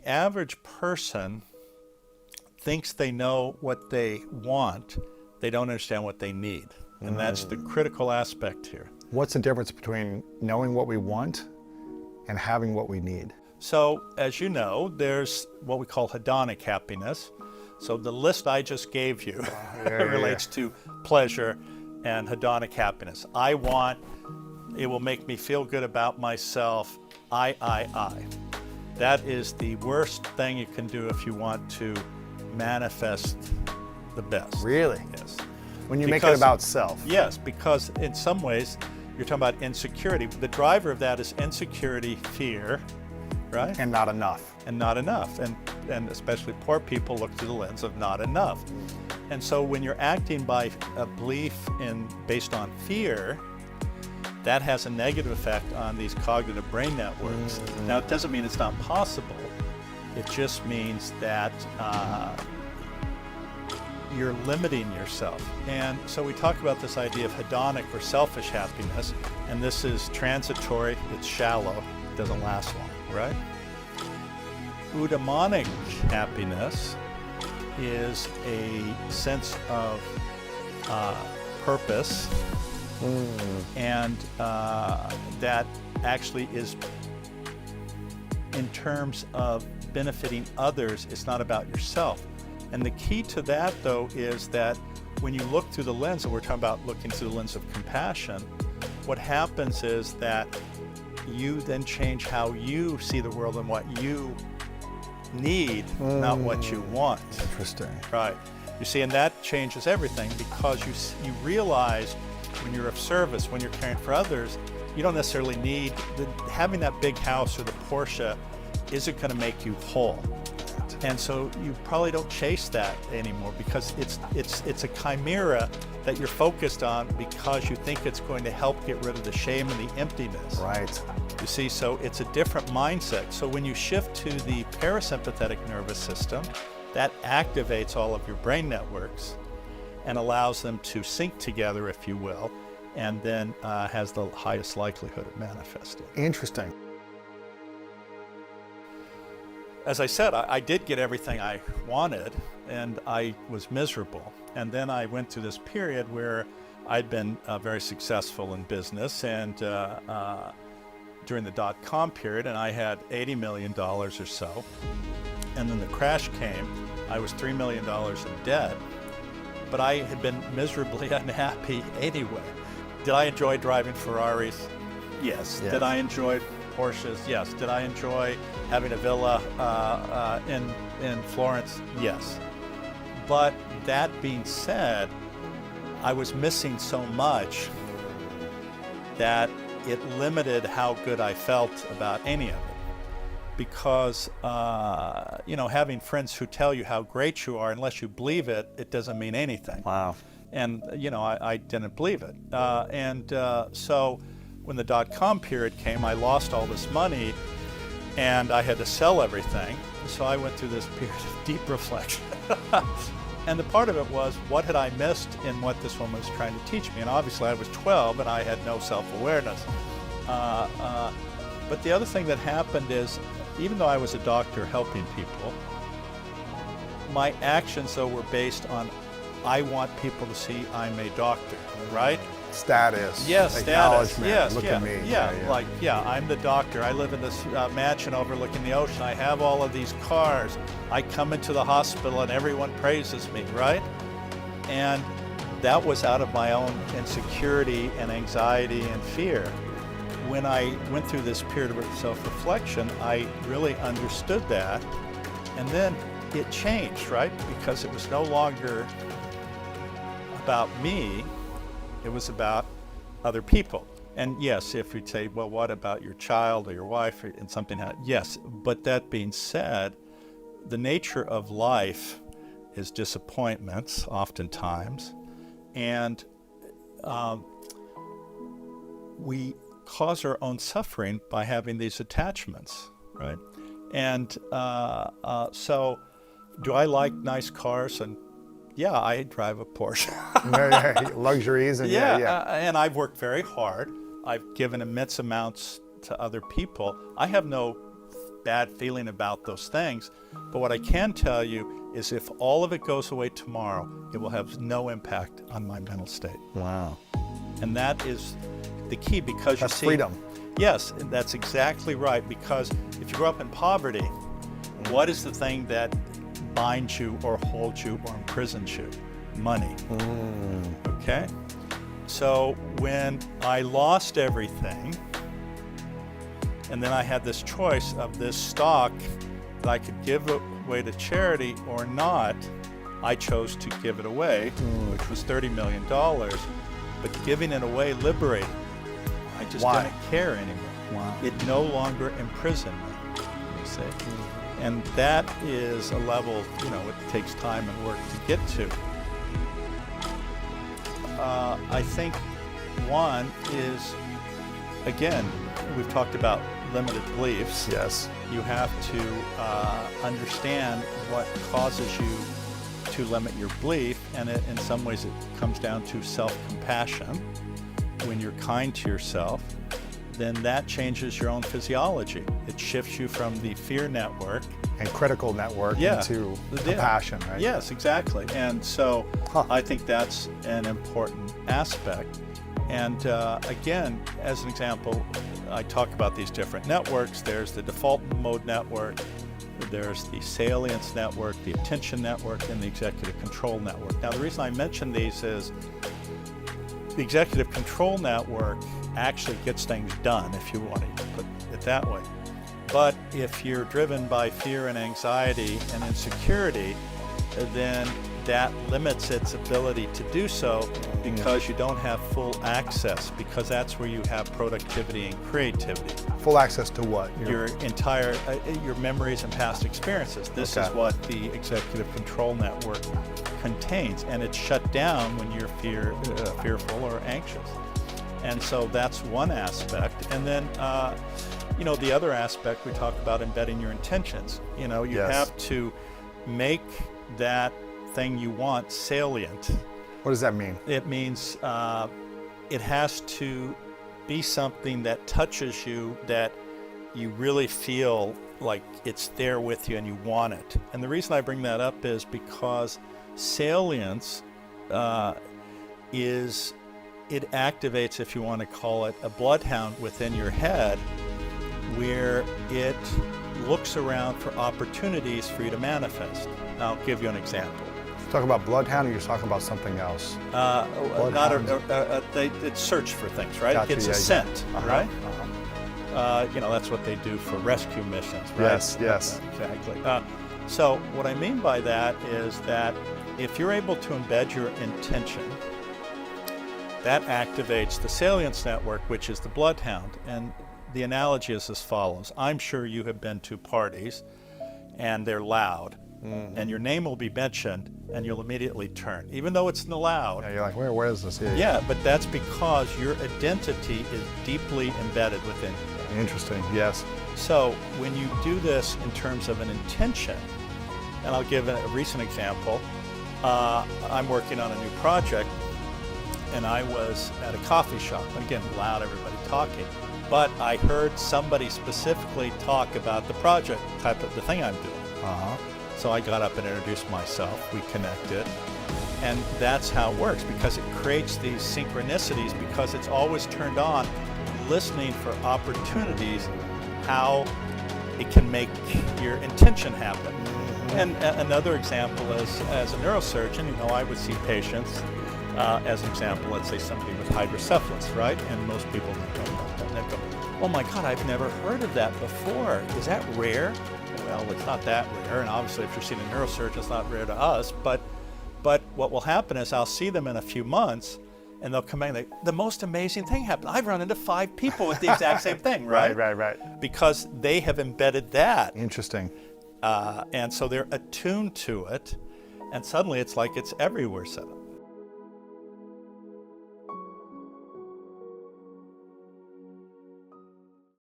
average person thinks they know what they want, they don't understand what they need. And that's the critical aspect here. What's the difference between knowing what we want and having what we need? So, as you know, there's what we call hedonic happiness. So the list I just gave you relates to pleasure and hedonic happiness. I want, it will make me feel good about myself, I. That is the worst thing you can do if you want to manifest the best. Really? Yes. When you make it about self. Yes, because in some ways, you're talking about insecurity. The driver of that is insecurity, fear, right? And not enough. And not enough. And especially poor people look through the lens of not enough. And so when you're acting by a belief based on fear, that has a negative effect on these cognitive brain networks. Now, it doesn't mean it's not possible. It just means that you're limiting yourself. And so we talk about this idea of hedonic or selfish happiness, and this is transitory, it's shallow, it doesn't last long, right? Eudaimonic happiness is a sense of purpose, and that actually is in terms of benefiting others. It's not about yourself. And the key to that, though, is that when you look through the lens, and we're talking about looking through the lens of compassion, what happens is that you then change how you see the world and what you need, not what you want. Interesting. Right. You see, and that changes everything, because you realize when you're of service, when you're caring for others, you don't necessarily need, having that big house or the Porsche isn't going to make you whole. And so you probably don't chase that anymore, because it's a chimera that you're focused on because you think it's going to help get rid of the shame and the emptiness. Right. You see, so it's a different mindset. So when you shift to the parasympathetic nervous system, that activates all of your brain networks and allows them to sync together, if you will, and then has the highest likelihood of manifesting. Interesting. As I said, I did get everything I wanted, and I was miserable. And then I went through this period where I'd been very successful in business, and during the dot-com period, and I had $80 million or so. And then the crash came. I was $3 million in debt, but I had been miserably unhappy anyway. Did I enjoy driving Ferraris? Yes. Did I enjoy Porsches? Yes. Did I enjoy having a villa in Florence? Yes. But that being said, I was missing so much that it limited how good I felt about any of it. Because, having friends who tell you how great you are, unless you believe it, it doesn't mean anything. Wow. And, I didn't believe it. So when the dot-com period came, I lost all this money and I had to sell everything. So I went through this period of deep reflection. And the part of it was, what had I missed in what this woman was trying to teach me? And obviously I was 12 and I had no self-awareness. But the other thing that happened is, even though I was a doctor helping people, my actions, though, were based on, I want people to see I'm a doctor, right? Status. Yes, status. Acknowledgement. Yes, Look at me. I'm the doctor. I live in this mansion overlooking the ocean. I have all of these cars. I come into the hospital and everyone praises me, right? And that was out of my own insecurity and anxiety and fear. When I went through this period of self-reflection, I really understood that. And then it changed, right? Because it was no longer about me, it was about other people. And yes, if we say, well, what about your child or your wife and something, yes. But that being said, the nature of life is disappointments oftentimes. And we cause our own suffering by having these attachments, right? And so do I like nice cars? And yeah, I drive a Porsche. Luxuries and and I've worked very hard. I've given immense amounts to other people. I have no bad feeling about those things. But what I can tell you is if all of it goes away tomorrow, it will have no impact on my mental state. Wow. And that is the key, because That's you see, freedom. Yes, that's exactly right. Because if you grow up in poverty, what is the thing that binds you or holds you or imprisons you? Money. Okay? So when I lost everything, and then I had this choice of this stock that I could give away to charity or not, I chose to give it away, which was $30 million. But giving it away liberated me. I just didn't care anymore. Wow. It no longer imprisoned me, you see. And that is a level, it takes time and work to get to. I think one is, again, we've talked about limited beliefs. Yes. You have to understand what causes you to limit your belief, and in some ways it comes down to self-compassion. When you're kind to yourself, then that changes your own physiology. It shifts you from the fear network And critical network into compassion, right? Yes, exactly. And so I think that's an important aspect. And again, as an example, I talk about these different networks. There's the default mode network, there's the salience network, the attention network, and the executive control network. Now, the reason I mention these is the executive control network actually gets things done, if you want to put it that way. But if you're driven by fear and anxiety and insecurity, then that limits its ability to do so, because you don't have full access, because that's where you have productivity and creativity. Full access to what? Your entire, your memories and past experiences. This is what the executive control network contains, and it's shut down when you're fearful or anxious. And so that's one aspect. And then, the other aspect, we talk about embedding your intentions. You have to make that thing you want salient. What does that mean? It means it has to be something that touches you, that you really feel like it's there with you and you want it. And the reason I bring that up is because salience it activates, if you want to call it, a bloodhound within your head, where it looks around for opportunities for you to manifest. I'll give you an example. Talk about bloodhound, or you're talking about something else? It search for things, right? Gotcha, It's a scent, right? That's what they do for rescue missions, right? Yes. Exactly. So what I mean by that is that if you're able to embed your intention, that activates the salience network, which is the bloodhound. And the analogy is as follows. I'm sure you have been to parties and they're loud, and your name will be mentioned and you'll immediately turn, even though it's loud. Yeah, you're like, where is this? Yeah, but that's because your identity is deeply embedded within you. Interesting, yes. So when you do this in terms of an intention, and I'll give a recent example. I'm working on a new project, and I was at a coffee shop. Again, loud, everybody talking. But I heard somebody specifically talk about the project, type of the thing I'm doing. So I got up and introduced myself. We connected. And that's how it works, because it creates these synchronicities, because it's always turned on, listening for opportunities, how it can make your intention happen. And another example is, as a neurosurgeon, I would see patients, as an example, let's say somebody with hydrocephalus, right? And most people don't know that. They go, oh my God, I've never heard of that before. Is that rare? Well, it's not that rare. And obviously, if you're seeing a neurosurgeon, it's not rare to us. But what will happen is I'll see them in a few months, and they'll come back and they, the most amazing thing happened. I've run into 5 people with the exact same thing, right? Right. Because they have embedded that. Interesting. And so they're attuned to it, and suddenly it's like it's everywhere suddenly.